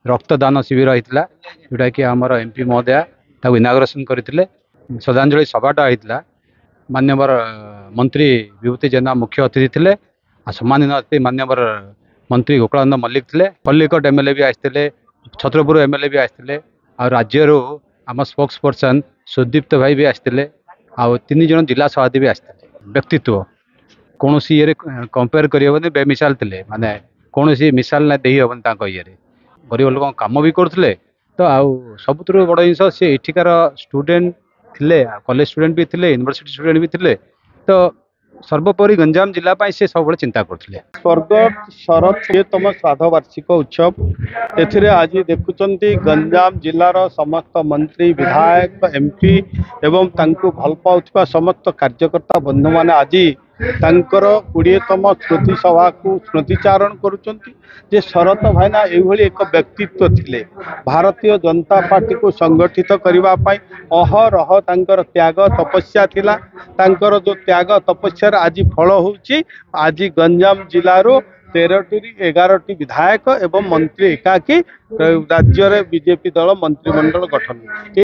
रक्तदान शिविर होता जोटा कि आमर एमपी महोदया इनाग्रेसन करते श्रद्धांजलि सभाटा होता मान्यवर मंत्री विभूति जेना मुख्य अतिथि थे सम्मानित अतिथि मान्यवर मंत्री गोकुलानंद मल्लिक थे पल्लिकट एमएलए भी आते छत्रपुर एमएलए भी आते राज्य आम स्पोक्स पर्सन सुदीप्त भाई भी आते तीन जन जिला सभापति भी आते व्यक्तित्व कौन ये कंपेयर कर बेमिसाल थे माने कौन मिसाल ना दे हेन ये गरीब लोक कम भी करते तो सबुठ बड़ जिन सी एठिकार स्टूडेंट थे कॉलेज स्टूडेंट भी थे यूनिवर्सिटी स्टूडेंट भी थे तो सर्वोपरि गंजाम जिला से सब चिंता करते स्वर्गत शरद 10तम श्राद्ध वार्षिक उत्सव एथिरे आज देखुंत गंजाम जिलार समस्त मंत्री विधायक एमपी एवं तांको भल पाउथिबा समस्त कार्यकर्ता बंधु माने आज तांकर 20तम स्मृति सभा को स्मृतिचारण करुचंती जे शरद भाईना एभली एक व्यक्तित्व थिले भारतीय जनता पार्टी को संगठित करबा पई अहरह तांकर त्याग तपस्या थिला तांकर जो त्याग तपस्यार आज फल होउची आज गंजाम जिलारो 13टी विधायक एवं मंत्री एकाकी राज्य रे बीजेपी दल मंत्रिमंडल गठन।